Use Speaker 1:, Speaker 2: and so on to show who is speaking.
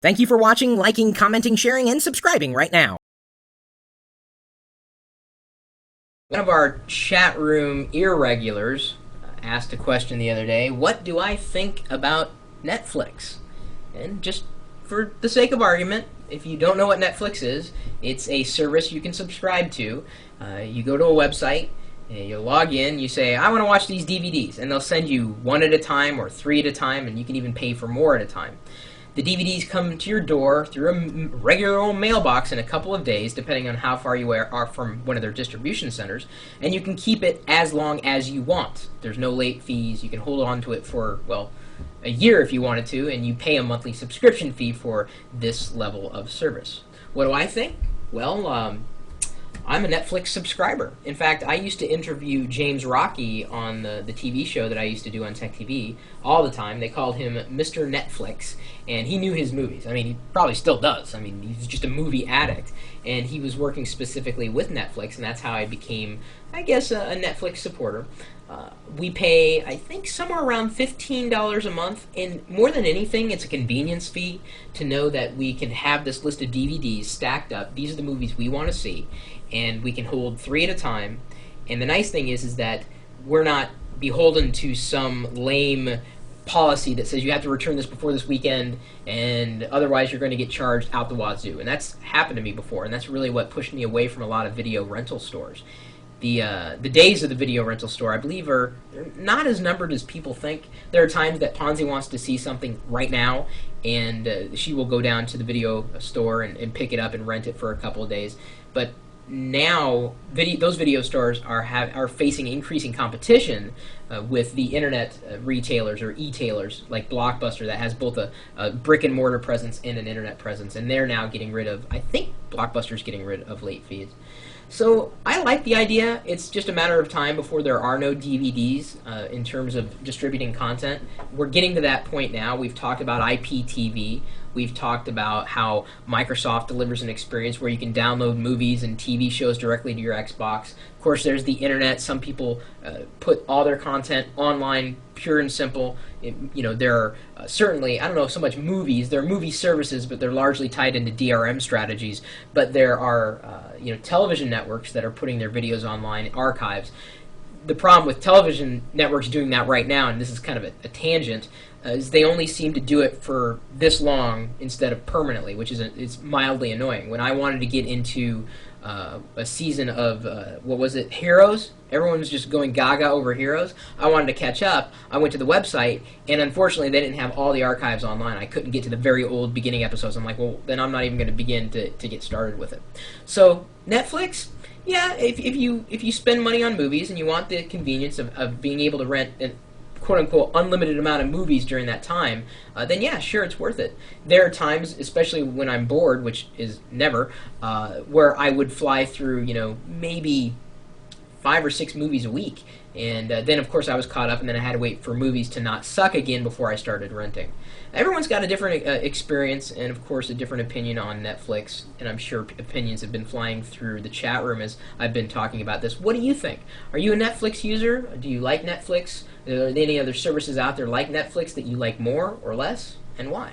Speaker 1: Thank you for watching, liking, commenting, sharing, and subscribing right now. One of our chat room irregulars asked a question the other day: what do I think about Netflix? And just for the sake of argument, if you don't know what Netflix is, it's a service you can subscribe to. You go to a website, you log in, you say, I want to watch these DVDs, and they'll send you one at a time or three at a time, and you can even pay for more at a time. The DVDs come to your door through a regular old mailbox in a couple of days, depending on how far you are from one of their distribution centers, and you can keep it as long as you want. There's no late fees. You can hold on to it for, well, a year if you wanted to, and you pay a monthly subscription fee for this level of service. What do I think? Well, I'm a Netflix subscriber. In fact, I used to interview James Rocky on the TV show that I used to do on Tech TV all the time. They called him Mr. Netflix, and he knew his movies. I mean, he probably still does. I mean, he's just a movie addict, and he was working specifically with Netflix, and that's how I became, I guess, a Netflix supporter. We pay, I think, somewhere around $15 a month, and more than anything, it's a convenience fee to know that we can have this list of DVDs stacked up. These are the movies we want to see, and we can hold three at a time. And the nice thing is that we're not beholden to some lame policy that says you have to return this before this weekend, and otherwise you're going to get charged out the wazoo. And that's happened to me before, and that's really what pushed me away from a lot of video rental stores. The days of the video rental store, I believe, they're not as numbered as people think. There are times that Ponzi wants to see something right now, and she will go down to the video store and pick it up and rent it for a couple of days. But now, those video stores are facing increasing competition with the internet retailers or e-tailers like Blockbuster that has both a brick-and-mortar presence and an internet presence, and they're now getting rid of, I think Blockbuster's getting rid of late fees. So I like the idea. It's just a matter of time before there are no DVDs in terms of distributing content. We're getting to that point now. We've talked about IPTV. We've talked about how Microsoft delivers an experience where you can download movies and TV shows directly to your Xbox. Of course, there's the internet. Some people put all their content online, pure and simple. There are certainly, I don't know so much movies. There are movie services, but they're largely tied into DRM strategies. But there are television networks that are putting their videos online, archives. The problem with television networks doing that right now, and this is kind of a tangent, is they only seem to do it for this long instead of permanently, which is it's mildly annoying. When I wanted to get into a season of, Heroes? Everyone was just going gaga over Heroes. I wanted to catch up. I went to the website, and unfortunately they didn't have all the archives online. I couldn't get to the very old beginning episodes. I'm like, well, then I'm not even going to begin to get started with it. So Netflix, yeah, if you spend money on movies and you want the convenience of being able to rent an quote-unquote unlimited amount of movies during that time, then yeah, sure, it's worth it. There are times, especially when I'm bored, which is never, where I would fly through, maybe 5 or 6 movies a week. And then, of course, I was caught up, and then I had to wait for movies to not suck again before I started renting. Everyone's got a different experience and, of course, a different opinion on Netflix, and I'm sure opinions have been flying through the chat room as I've been talking about this. What do you think? Are you a Netflix user? Do you like Netflix? Are there any other services out there like Netflix that you like more or less, and why?